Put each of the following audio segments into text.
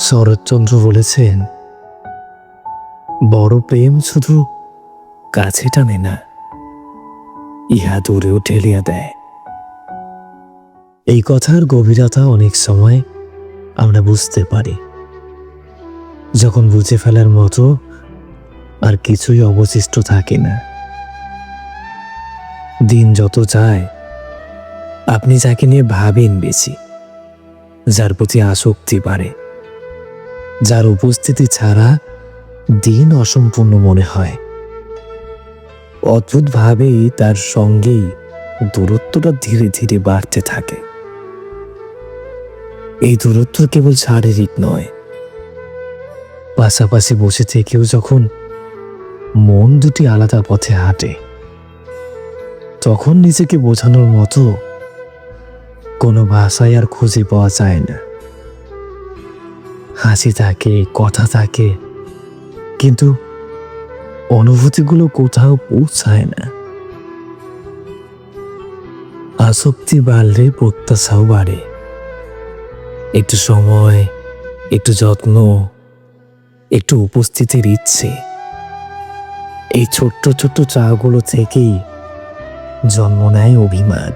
শরৎচন্দ্র বলেছেন, বড় প্রেম শুধু কাছে টানে না, ইহা দূরেও ঠেলিয়া দেয়। এই কথার গভীরতা অনেক সময় আমরা বুঝতে পারি যখন বুঝে ফেলার মতো আর কিছুই অবশিষ্ট থাকে না। দিন যত যায় আপনি যাকে নিয়ে ভাবেন বেশি, যার প্রতি আসক্তি বাড়ে, যার উপস্থিতি ছাড়া দিন অসম্পূর্ণ মনে হয়, অদ্ভুতভাবেই তার সঙ্গেই দূরত্বটা ধীরে ধীরে বাড়তে থাকে। এই দূরত্ব কেবল শারীরিক নয়, পাশাপাশি বসে থেকেও যখন মন দুটি আলাদা পথে হাঁটে, তখন নিজেকে বোঝানোর মতো কোনো ভাষায় আর খুঁজে পাওয়া যায় না। হাসি থাকে, কথা থাকে, কিন্তু অনুভূতিগুলো কোথাও পৌঁছায় না। আসক্তি বাড়লে প্রত্যাশাও বাড়ে। একটু সময়, একটু যত্ন, একটু উপস্থিতির ইচ্ছে, এই ছোট্ট ছোট্ট চাগুলো থেকেই জন্ম নেয় অভিমান।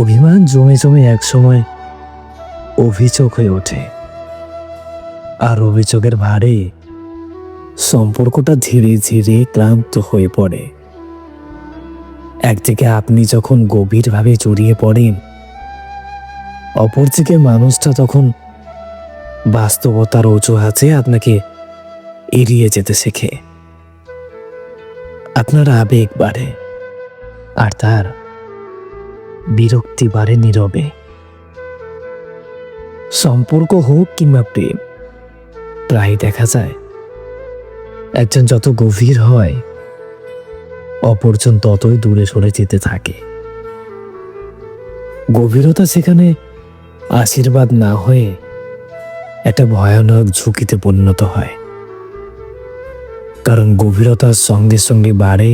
অভিমান জমে জমে একসময় অভিযোগ হয়ে ওঠে, আর অভিযোগের ভারে সম্পর্কটা ধীরে ধীরে ক্লান্ত হয়ে পড়ে। একদিকে আপনি যখন গভীরভাবে জড়িয়ে পড়েন, অপরদিকে মানুষটা তখন বাস্তবতার অজুহাতে আপনাকে এড়িয়ে যেতে শেখে। আপনার আবেগ বাড়ে, আর তার বিরক্তি বাড়ে নীরবে। সম্পর্ক হোক কিংবা প্রেম, প্রায় দেখা যায় একজন যত গভীর হয়, অপরজন ততই দূরে সরে যেতে থাকে। গভীরতা সেখানে আশীর্বাদ না হয়ে একটা ভয়ানক ঝুঁকিতে পরিণত হয়, কারণ গভীরতার সঙ্গে সঙ্গে বাড়ে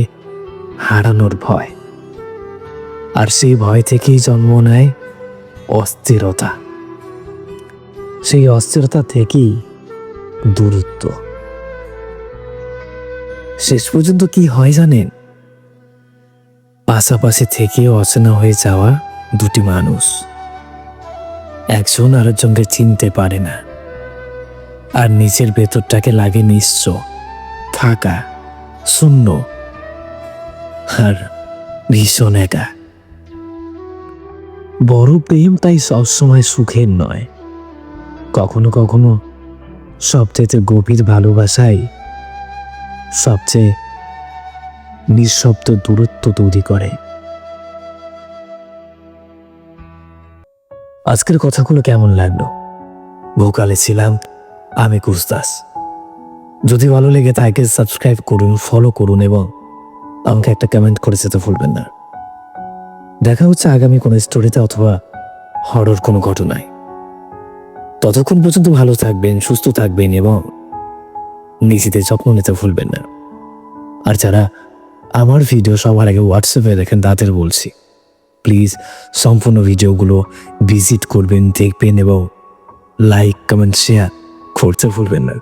হারানোর ভয়, আর সেই ভয় থেকেই জন্ম নেয় অস্থিরতা। সেই অস্থিরতা থেকেই দূরত্ব। শেষ পর্যন্ত কি হয় জানেন? পাশাপাশি থেকে অচেনা হয়ে যাওয়া দুটি মানুষ, একজন আরেকজনকে চিনতে পারে না, আর নিজের ভেতরটাকে লাগে নিঃস্ব, ফাঁকা, শূন্য, আর ভীষণ একা। বড় প্রেম তাই সবসময় সুখের নয়। কখনো কখনো সবচেয়ে গভীর ভালোবাসাই সবচেয়ে নিঃশব্দ দূরত্ব তৈরি করে। আজকের কথাগুলো কেমন লাগলো? ভোকালে ছিলাম আমি কুস্তাস। যদি ভালো লেগে থাকে সাবস্ক্রাইব করুন, ফলো করুন এবং আমাকে একটা কমেন্ট করে যেতে ভুলবেন না। দেখা হচ্ছে আগামী কোনো স্টোরিতে অথবা হরর কোনো ঘটনায়। ততক্ষণ পর্যন্ত ভালো থাকবেন, সুস্থ থাকবেন এবং নিজেদের যত্ন নিতে ভুলবেন না। আর যারা আমার ভিডিও সবার আগে হোয়াটসঅ্যাপে দেখেন তাদের বলছি, প্লিজ সম্পূর্ণ ভিডিওগুলো ভিজিট করবেন, দেখবেন এবং লাইক, কমেন্ট, শেয়ার করতে ভুলবেন না।